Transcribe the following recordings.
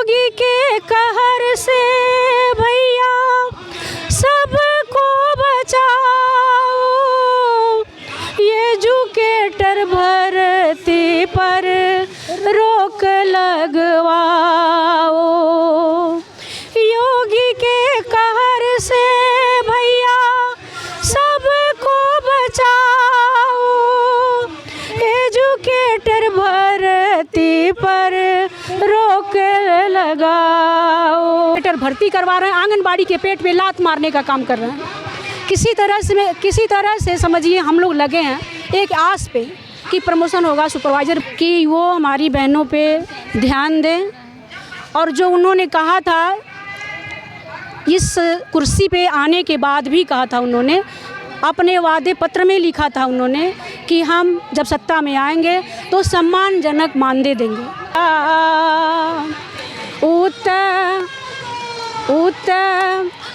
योगी के कहर से भैया सबको बचाओ, एजुकेटर भर्ती पर रोक लगवाओ। योगी के कहर से भैया सबको बचाओ, एजुकेटर भर्ती पर रोक लगाओ। एजुकेटर भर्ती करवा रहे हैं, आंगनबाड़ी के पेट पे लात मारने का काम कर रहे हैं। किसी तरह से समझिए हम लोग लगे हैं एक आस पे कि प्रमोशन होगा सुपरवाइज़र की, वो हमारी बहनों पे ध्यान दें। और जो उन्होंने कहा था इस कुर्सी पे आने के बाद भी कहा था, उन्होंने अपने वादे पत्र में लिखा था उन्होंने कि हम जब सत्ता में आएंगे तो सम्मानजनक मानदेय देंगे। उत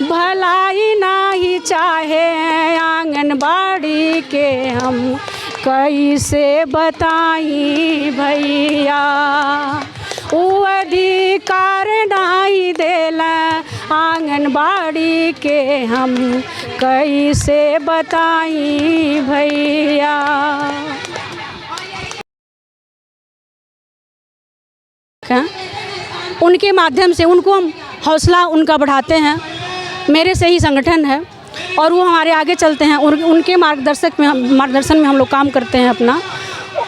भलाई नाही चाहे आंगनबाड़ी के, हम कैसे बताई भैया। वो अधिकार नहीं देला आंगनबाड़ी के, हम कैसे बताई भैया। उनके माध्यम से उनको हम हौसला उनका बढ़ाते हैं। मेरे से ही संगठन है और वो हमारे आगे चलते हैं और उनके मार्गदर्शन में हम लोग काम करते हैं अपना।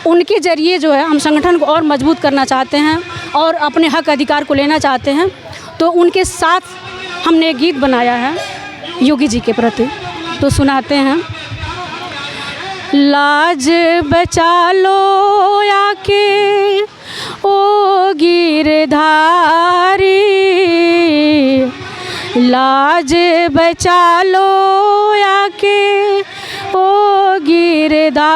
उनके ज़रिए जो है हम संगठन को और मजबूत करना चाहते हैं और अपने हक अधिकार को लेना चाहते हैं। तो उनके साथ हमने गीत बनाया है योगी जी के प्रति, तो सुनाते हैं। लाज बचा लो आके ओ गिरधारी, लाज बचा लो आके ओ गिरधारी,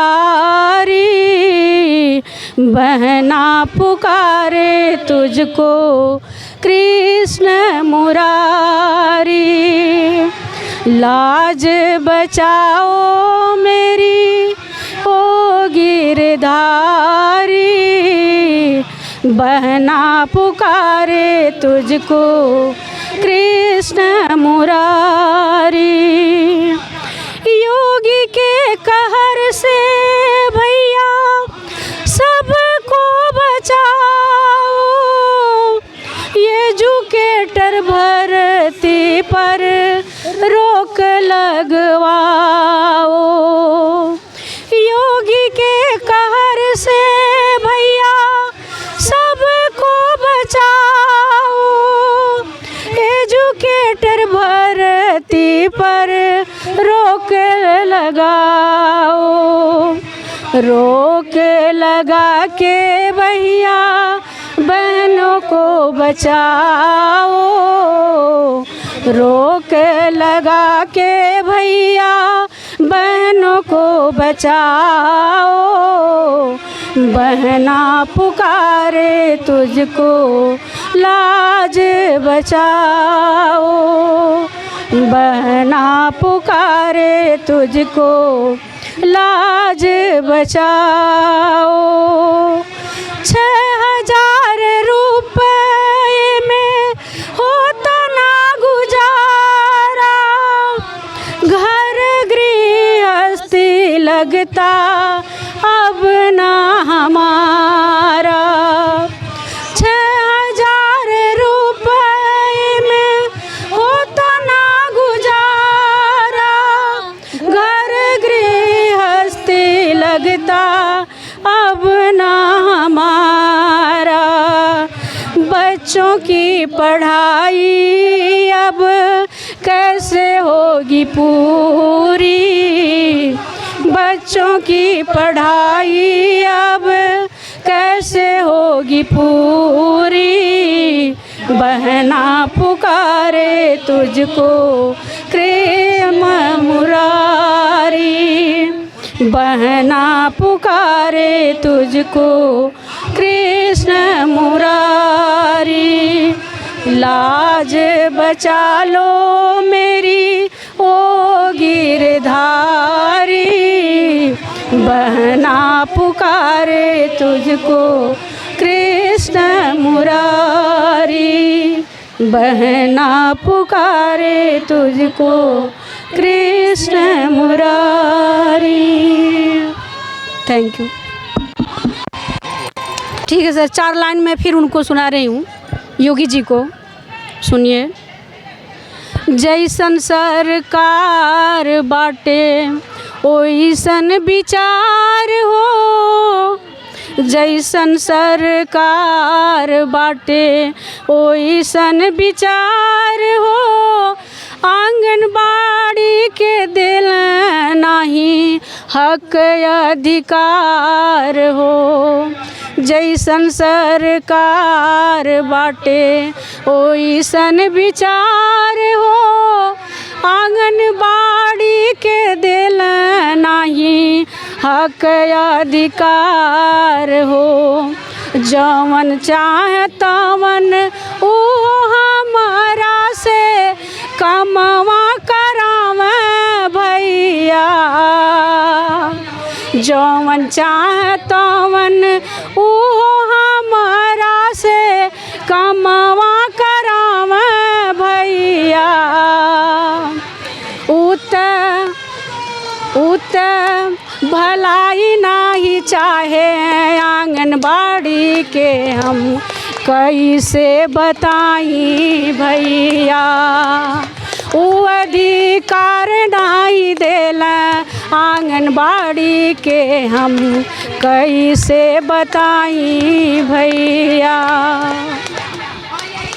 बहना पुकारे तुझको कृष्ण मुरारी। लाज बचाओ मेरी ओ गिरधारी, बहना पुकारे तुझको कृष्ण मुरारी। योगी के कहर से भैया सबको बचाओ, एजुकेटर भर्ती पर रोक लगवाओ। योगी के कहर से भैया सबको बचाओ, एजुकेटर भर्ती पर रोक लगाओ। रोक लगा के भैया बहनों को बचाओ, रोक लगा के भैया बहनों को बचाओ, बहना पुकारे तुझको लाज बचाओ, बहना पुकारे तुझको लाज बचाओ। 6,000 रुपये में होता ना गुजारा, घर गृहस्थी लगता अब ना हमारा। 6,000 रुपये में होता ना गुजारा, घर गृहस्थी लगता अब ना हमारा। बच्चों की पढ़ाई अब कैसे होगी पूरी, बच्चों की पढ़ाई अब कैसे होगी पूरी, बहना पुकारे तुझको कृष्ण मुरारी, बहना पुकारे तुझको कृष्ण मुरारी। लाज बचा लो मेरी ओ गिरधारी, बहना पुकारे तुझको कृष्ण मुरारी। बहना पुकारे तुझको कृष्ण मुरारी। Thank you. ठीक है सर, 4 लाइन में फिर उनको सुना रही हूँ, योगी जी को। सुनिए। जैसन सरकार बाटे ओइसन विचार हो, जैसन सरकार बाटे ओइसन विचार हो, आंगनबाड़ी के दिल नाही हक अधिकार हो। जैसन सरकार बाटे ओइसन विचार हो, आंगनबाड़ी के दिल नाही हक अधिकार हो। जवन चाहे तवन ओ हमारा से कमवा करावे भैया, जवन चाहे तवन ओ हमारा से कमवा करावे भैया। उत भलाई नाही चाहे आंगनबाड़ी के, हम कैसे बताई भैया। वो अधिकार नहीं देला आंगनबाड़ी के, हम कैसे बताई भैया।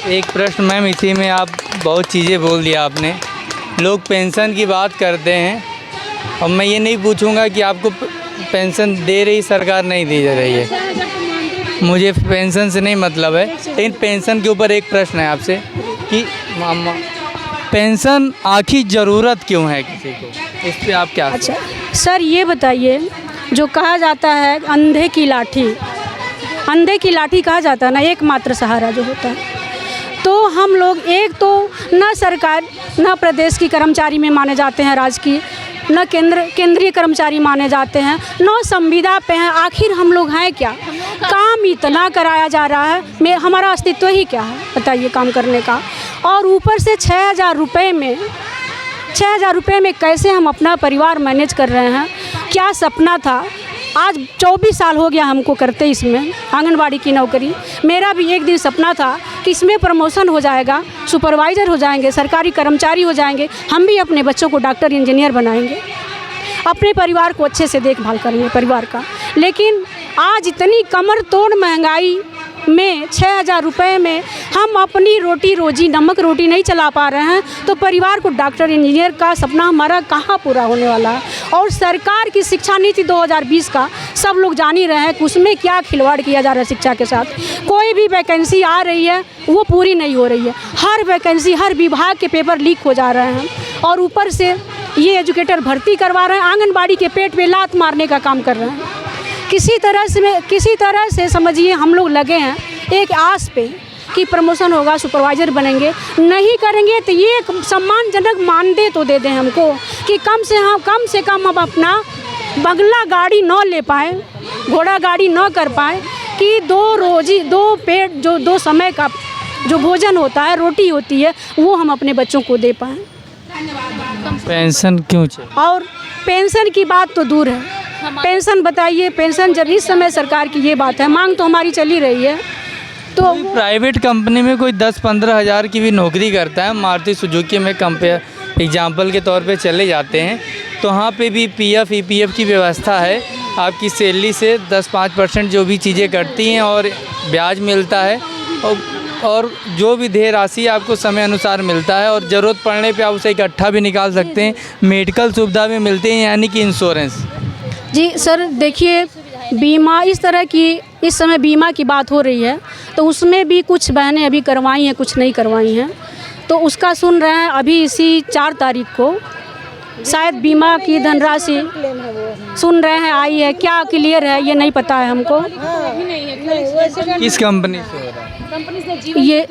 एक प्रश्न मैम, इसी में आप बहुत चीज़ें बोल दिया आपने। लोग पेंशन की बात करते हैं, और मैं ये नहीं पूछूंगा कि आपको पेंशन दे रही सरकार नहीं दे रही है, मुझे पेंशन से नहीं मतलब है। लेकिन पेंशन के ऊपर एक प्रश्न है आपसे कि मामा, पेंशन आखिर ज़रूरत क्यों है किसी को, इस पर आप क्या? अच्छा सर, ये बताइए, जो कहा जाता है अंधे की लाठी, अंधे की लाठी कहा जाता है ना, एकमात्र सहारा जो होता है। तो हम लोग एक तो न सरकार न प्रदेश की कर्मचारी में माने जाते हैं, राज्य की न केंद्रीय कर्मचारी माने जाते हैं, न संविदा पे हैं। आखिर हम लोग हैं क्या? काम इतना कराया जा रहा है, हमारा अस्तित्व ही क्या है बताइए काम करने का। और ऊपर से 6,000 रुपये में 6,000 रुपये में कैसे हम अपना परिवार मैनेज कर रहे हैं? क्या सपना था। आज 24 साल हो गया हमको करते इसमें आंगनबाड़ी की नौकरी। मेरा भी एक दिन सपना था कि इसमें प्रमोशन हो जाएगा, सुपरवाइज़र हो जाएंगे, सरकारी कर्मचारी हो जाएंगे, हम भी अपने बच्चों को डॉक्टर इंजीनियर बनाएंगे, अपने परिवार को अच्छे से देखभाल करेंगे परिवार का। लेकिन आज इतनी कमर तोड़ महंगाई में 6,000 रुपये में हम अपनी रोटी रोजी, नमक रोटी नहीं चला पा रहे हैं, तो परिवार को डॉक्टर इंजीनियर का सपना हमारा कहाँ पूरा होने वाला है। और सरकार की शिक्षा नीति 2020 का सब लोग जान ही रहे हैं कि उसमें क्या खिलवाड़ किया जा रहा है शिक्षा के साथ। कोई भी वैकेंसी आ रही है वो पूरी नहीं हो रही है, हर वैकेंसी हर विभाग के पेपर लीक हो जा रहे हैं। और ऊपर से ये एजुकेटर भर्ती करवा रहे हैं, आंगनबाड़ी के पेट पे लात मारने का काम कर रहे हैं। किसी तरह से समझिए हम लोग लगे हैं एक आस पे कि प्रमोशन होगा, सुपरवाइज़र बनेंगे। नहीं करेंगे तो ये सम्मानजनक मानदेय तो दे दें हमको कि कम से कम हम अपना बंगला गाड़ी न ले पाए, घोड़ा गाड़ी न कर पाए, कि दो समय का जो भोजन होता है, रोटी होती है, वो हम अपने बच्चों को दे पाएँ। पेंशन क्यों चाहिए? और पेंशन की बात तो दूर है, पेंशन बताइए, पेंशन जब इस समय सरकार की ये बात है, मांग तो हमारी चल ही रही है। तो प्राइवेट कंपनी में कोई 10-15 हज़ार की भी नौकरी करता है, मारुति सुजुकी में एग्जाम्पल के तौर पे चले जाते हैं, तो वहाँ पे भी PF EPF की व्यवस्था है। आपकी सैलरी से 10-5% जो भी चीज़ें कटती हैं और ब्याज मिलता है, और जो भी देय राशि आपको समय अनुसार मिलता है, और ज़रूरत पड़ने पे आप उसे इकट्ठा भी निकाल सकते हैं। मेडिकल सुविधा भी मिलती है, यानी कि इंश्योरेंस। जी सर, देखिए बीमा इस तरह की इस समय बीमा की बात हो रही है, तो उसमें भी कुछ बहनें अभी करवाई हैं, कुछ नहीं करवाई हैं। तो उसका सुन रहे हैं अभी इसी 4 तारीख को शायद बीमा की धनराशि सुन रहे हैं आई है, क्या क्लियर है ये नहीं पता है हमको। किस कंपनी से हो रहा है? ये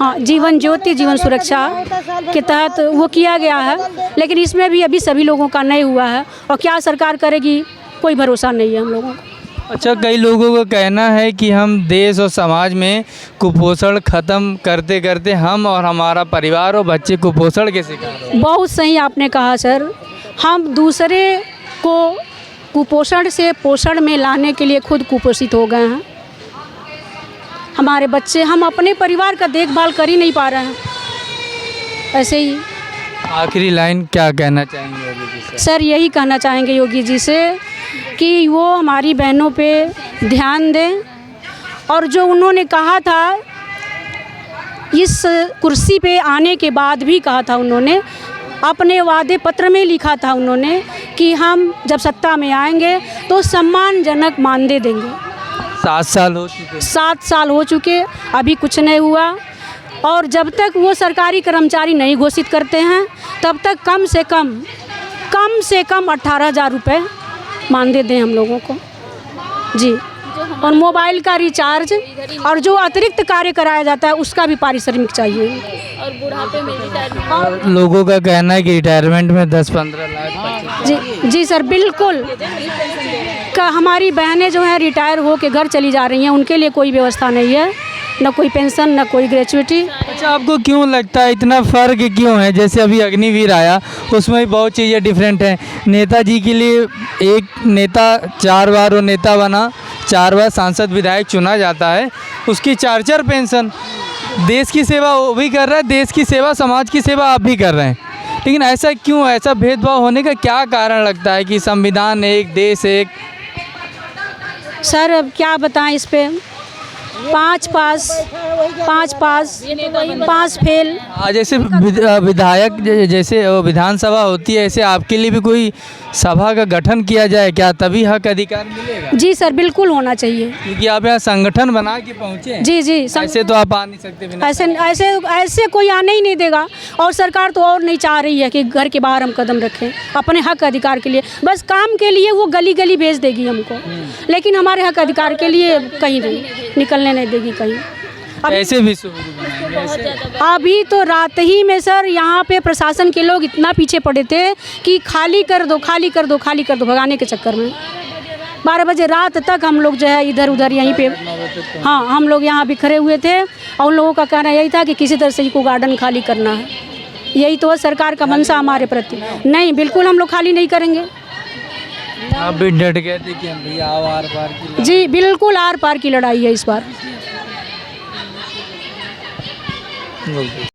हाँ, जीवन ज्योति जीवन सुरक्षा के तहत वो किया गया है, लेकिन इसमें भी अभी सभी लोगों का नहीं हुआ है, और क्या सरकार करेगी कोई भरोसा नहीं है हम लोगों को। अच्छा, कई लोगों का कहना है कि हम देश और समाज में कुपोषण ख़त्म करते करते हम और हमारा परिवार और बच्चे कुपोषण के शिकार हो रहे हैं। बहुत सही आपने कहा सर। हम दूसरे को कुपोषण से पोषण में लाने के लिए खुद कुपोषित हो गए हैं। हमारे बच्चे, हम अपने परिवार का देखभाल कर ही नहीं पा रहे हैं। ऐसे ही आखिरी लाइन क्या कहना चाहेंगे योगी जी से? सर यही कहना चाहेंगे योगी जी से कि वो हमारी बहनों पे ध्यान दें, और जो उन्होंने कहा था इस कुर्सी पे आने के बाद भी कहा था, उन्होंने अपने वादे पत्र में लिखा था उन्होंने कि हम जब सत्ता में आएंगे तो सम्मानजनक मानदेय देंगे। 7 साल हो चुके। 7 साल हो चुके, अभी कुछ नहीं हुआ। और जब तक वो सरकारी कर्मचारी नहीं घोषित करते हैं तब तक कम से कम 18,000 रुपये मानदेय दें हम लोगों को जी। और मोबाइल का रिचार्ज और जो अतिरिक्त कार्य कराया जाता है उसका भी पारिश्रमिक चाहिए। और बुढ़ापे में रिटायरमेंट लोगों का कहना है कि रिटायरमेंट में 10-15 लाख जी सर, बिल्कुल का हमारी बहनें जो हैं रिटायर हो के घर चली जा रही हैं, उनके लिए कोई व्यवस्था नहीं है, न कोई पेंशन न कोई ग्रेचुइटी। अच्छा, आपको क्यों लगता है इतना फ़र्क क्यों है? जैसे अभी अग्निवीर आया उसमें भी बहुत चीज़ें डिफरेंट हैं। नेताजी के लिए एक नेता 4 बार वो नेता बना, 4 बार सांसद विधायक चुना जाता है, उसकी 4 पेंशन। देश की सेवा वो भी कर रहा है, देश की सेवा समाज की सेवा आप भी कर रहे हैं, लेकिन ऐसा क्यों? ऐसा भेदभाव होने का क्या कारण लगता है कि संविधान एक, देश एक? सर अब क्या बताएं इस पे, 5 पास 5 फेल। जैसे विधायक जैसे वो विधानसभा होती है, ऐसे आपके लिए भी कोई सभा का गठन किया जाए क्या, तभी हक अधिकार मिलेगा? जी सर, बिल्कुल होना चाहिए। क्योंकि आप यहाँ संगठन बना के पहुँचे हैं। जी ऐसे तो आप आ नहीं सकते बिना। ऐसे कोई आने ही नहीं देगा। और सरकार तो और नहीं चाह रही है कि घर के बाहर हम कदम रखें अपने हक अधिकार के लिए। बस काम के लिए वो गली गली भेज देगी हमको, लेकिन हमारे हक अधिकार के लिए कहीं नहीं निकलने नहीं देगी कहीं। ऐसे भी बनाएंगे ऐसे? अभी तो रात ही में सर यहाँ पे प्रशासन के लोग इतना पीछे पड़े थे कि खाली कर दो भगाने के चक्कर में 12 बजे रात तक हम लोग जो है इधर उधर यहीं पे, हाँ हम लोग यहाँ बिखरे हुए थे। और उन लोगों का कहना यही था कि किसी तरह से इनको गार्डन खाली करना है। यही तो है सरकार का मंशा हमारे प्रति। नहीं, बिल्कुल हम लोग खाली नहीं करेंगे। आप भी डट गए थे कि हम भैया आओ आर पार की? जी बिल्कुल, आर पार की लड़ाई है इस बार।